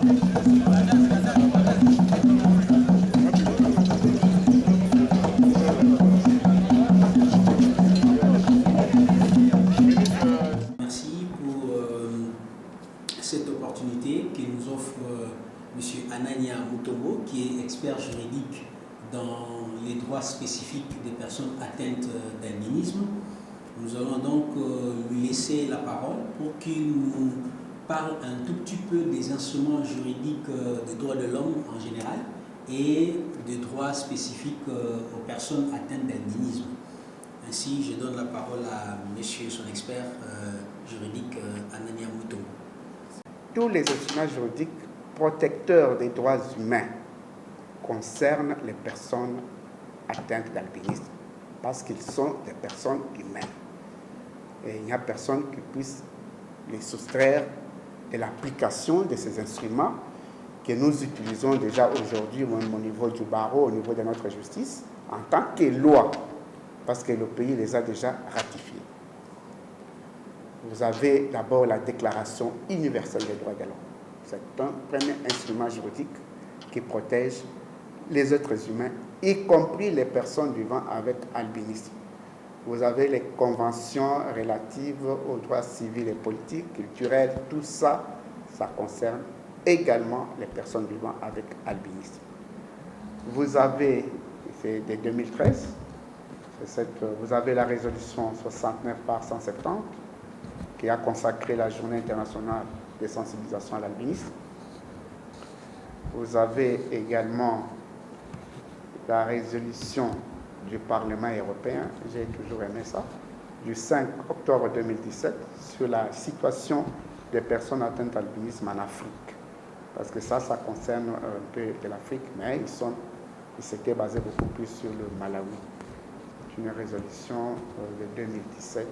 Merci pour cette opportunité que nous offre M. Anania Mutombo, qui est expert juridique dans les droits spécifiques des personnes atteintes d'albinisme. Nous allons donc lui laisser la parole pour qu'il nous parle un tout petit peu des instruments juridiques des droits de l'homme en général et des droits spécifiques aux personnes atteintes d'albinisme. Ainsi, je donne la parole à monsieur son expert juridique Anania Mutombo. Tous les instruments juridiques protecteurs des droits humains concernent les personnes atteintes d'albinisme parce qu'ils sont des personnes humaines. Et il n'y a personne qui puisse les soustraire de l'application de ces instruments que nous utilisons déjà aujourd'hui, même au niveau du barreau, au niveau de notre justice, en tant que loi, parce que le pays les a déjà ratifiés. Vous avez d'abord la Déclaration universelle des droits de l'homme. C'est un premier instrument juridique qui protège les êtres humains, y compris les personnes vivant avec albinisme. Vous avez les conventions relatives aux droits civils et politiques, culturels, tout ça, ça concerne également les personnes vivant avec albinisme. Vous avez, c'est de 2013, vous avez la résolution 69/170 qui a consacré la Journée internationale de sensibilisation à l'albinisme. Vous avez également la résolution du Parlement européen, j'ai toujours aimé ça, du 5 octobre 2017 sur la situation des personnes atteintes d'albinisme en Afrique. Parce que ça concerne un peu de l'Afrique, mais ils s'étaient basés beaucoup plus sur le Malawi. C'est une résolution de 2017,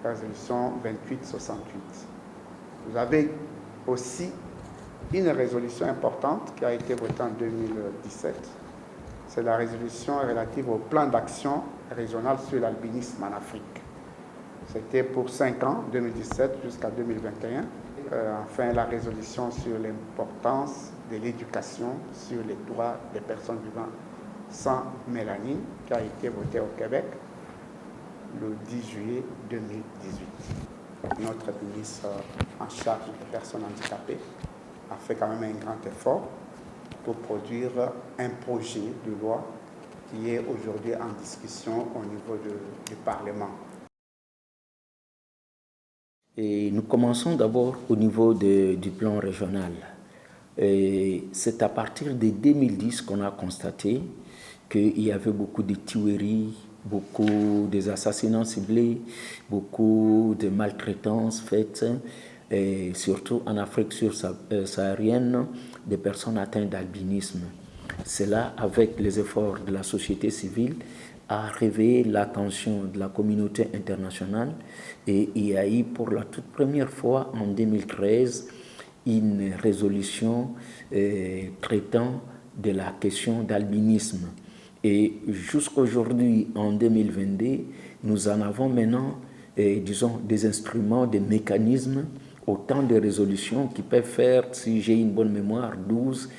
la résolution 2868. Vous avez aussi une résolution importante qui a été votée en 2017. C'est la résolution relative au plan d'action régional sur l'albinisme en Afrique. C'était pour 5 ans, 2017 jusqu'à 2021. Enfin, la résolution sur l'importance de l'éducation sur les droits des personnes vivant sans mélanine, qui a été votée au Québec le 10 juillet 2018. Notre ministre en charge des personnes handicapées a fait quand même un grand effort pour produire un projet de loi qui est aujourd'hui en discussion au niveau du Parlement. Et nous commençons d'abord au niveau du plan régional. C'est à partir de 2010 qu'on a constaté qu'il y avait beaucoup de tueries, beaucoup d'assassinats ciblés, beaucoup de maltraitances faites, et surtout en Afrique subsaharienne, des personnes atteintes d'albinisme. Cela, avec les efforts de la société civile, a réveillé l'attention de la communauté internationale et il y a eu pour la toute première fois en 2013 une résolution traitant de la question d'albinisme. Et jusqu'aujourd'hui, en 2022, nous en avons maintenant, disons, des instruments, des mécanismes, autant de résolutions qui peuvent faire, si j'ai une bonne mémoire, 12,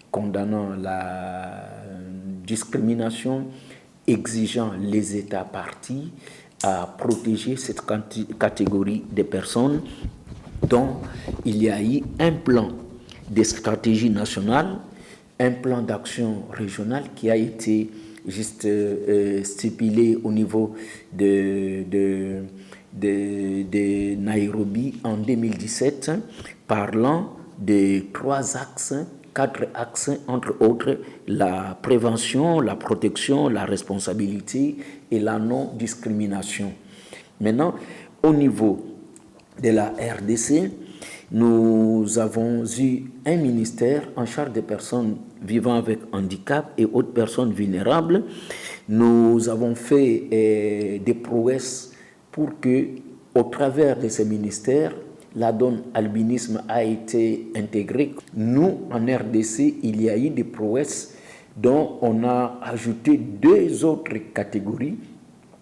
condamnant la discrimination, exigeant les États partis à protéger cette catégorie de personnes dont il y a eu un plan de stratégie nationale, un plan d'action régional qui a été juste stipulé au niveau de Nairobi en 2017, parlant de 4 axes, entre autres, la prévention, la protection, la responsabilité et la non-discrimination. Maintenant, au niveau de la RDC, nous avons eu un ministère en charge des personnes vivant avec handicap et autres personnes vulnérables. Nous avons fait des prouesses pour que, au travers de ces ministères, la donne albinisme a été intégrée. Nous, en RDC, il y a eu des prouesses dont on a ajouté 2 autres catégories,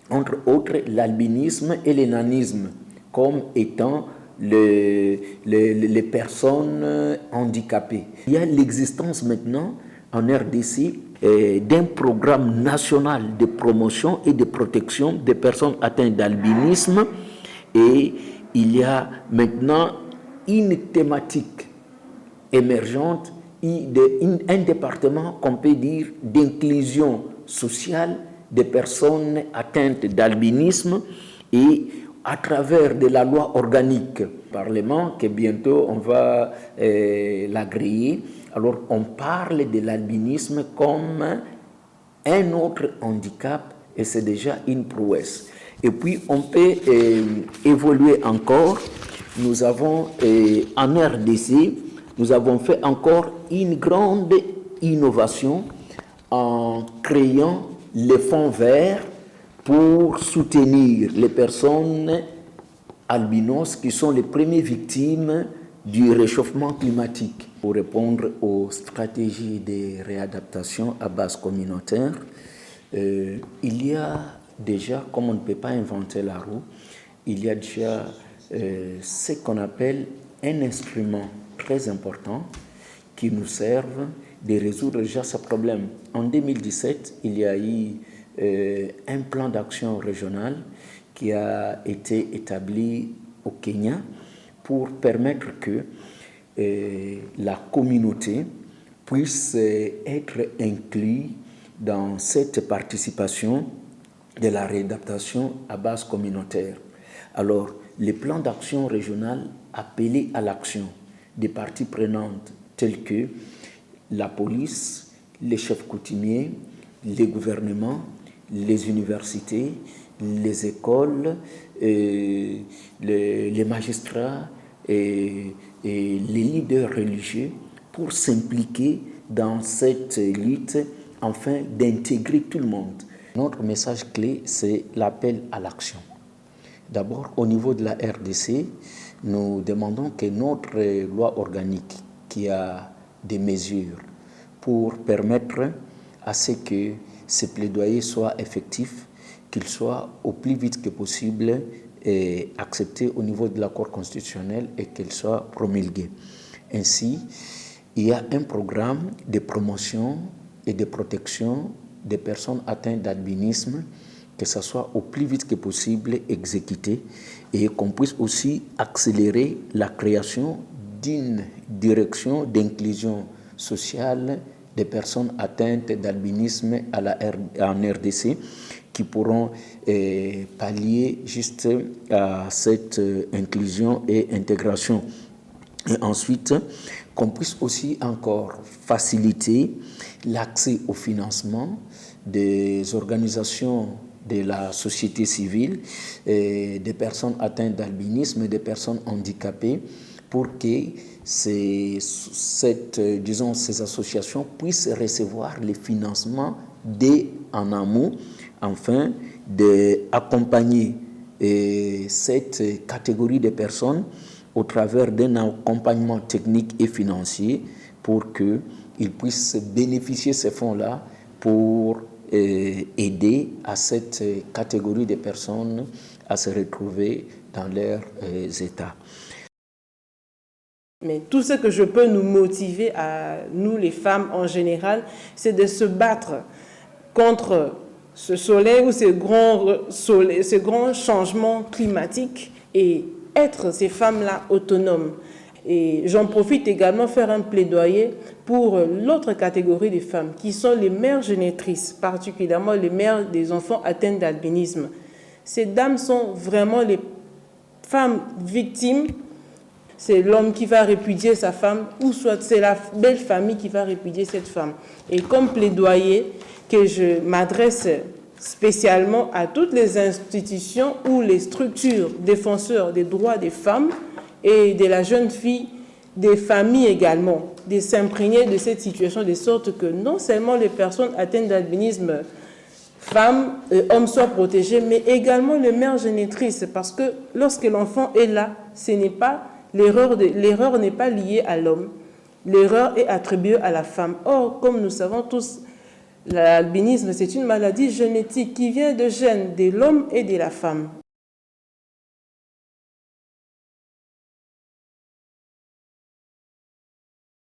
entre autres l'albinisme et l'énanisme, comme étant les personnes handicapées. Il y a l'existence maintenant en RDC d'un programme national de promotion et de protection des personnes atteintes d'albinisme, et il y a maintenant une thématique émergente, un département qu'on peut dire d'inclusion sociale des personnes atteintes d'albinisme, et à travers de la loi organique du Parlement, que bientôt on va l'agréer, alors on parle de l'albinisme comme un autre handicap, et c'est déjà une prouesse. Et puis on peut évoluer encore. Nous avons en RDC, nous avons fait encore une grande innovation en créant les fonds verts pour soutenir les personnes albinos qui sont les premières victimes du réchauffement climatique. Pour répondre aux stratégies de réadaptation à base communautaire, il y a déjà, comme on ne peut pas inventer la roue, il y a déjà ce qu'on appelle un instrument très important qui nous serve de résoudre déjà ce problème. En 2017, il y a eu un plan d'action régional qui a été établi au Kenya pour permettre que la communauté puisse être inclue dans cette participation de la réadaptation à base communautaire. Alors, le plan d'action régional appelait à l'action des parties prenantes telles que la police, les chefs coutumiers, les gouvernements, les universités, les écoles, les magistrats et les leaders religieux pour s'impliquer dans cette lutte afin d'intégrer tout le monde. Notre message clé, c'est l'appel à l'action. D'abord, au niveau de la RDC, nous demandons que notre loi organique, qui a des mesures pour permettre à ce que ces plaidoyers soient effectifs, qu'ils soient au plus vite que possible acceptés au niveau de la Cour constitutionnelle et qu'ils soient promulgués. Ainsi, il y a un programme de promotion et de protection des personnes atteintes d'albinisme, que ce soit au plus vite que possible exécuté, et qu'on puisse aussi accélérer la création d'une direction d'inclusion sociale des personnes atteintes d'albinisme en RDC, qui pourront pallier juste à cette inclusion et intégration. Et ensuite, qu'on puisse aussi encore faciliter l'accès au financement des organisations de la société civile, des personnes atteintes d'albinisme, des personnes handicapées, pour que ces associations puissent recevoir les financements dès en amont, afin d'accompagner cette catégorie de personnes au travers d'un accompagnement technique et financier pour qu'ils puissent bénéficier de ces fonds-là pour aider à cette catégorie de personnes à se retrouver dans leurs états. Mais tout ce que je peux nous motiver, à nous les femmes en général, c'est de se battre contre ce soleil ou ces grands changements climatiques et être ces femmes-là autonomes. Et j'en profite également faire un plaidoyer pour l'autre catégorie de femmes, qui sont les mères génitrices, particulièrement les mères des enfants atteints d'albinisme. Ces dames sont vraiment les femmes victimes. C'est l'homme qui va répudier sa femme, ou soit c'est la belle famille qui va répudier cette femme. Et comme plaidoyer que je m'adresse spécialement à toutes les institutions ou les structures défenseurs des droits des femmes et de la jeune fille, des familles également, de s'imprégner de cette situation de sorte que non seulement les personnes atteintes d'albinisme, femmes et hommes, soient protégés, mais également les mères génitrices, parce que lorsque l'enfant est là, ce n'est pas l'erreur n'est pas liée à l'homme, l'erreur est attribuée à la femme. Or, comme nous savons tous, l'albinisme, c'est une maladie génétique qui vient de gènes de l'homme et de la femme.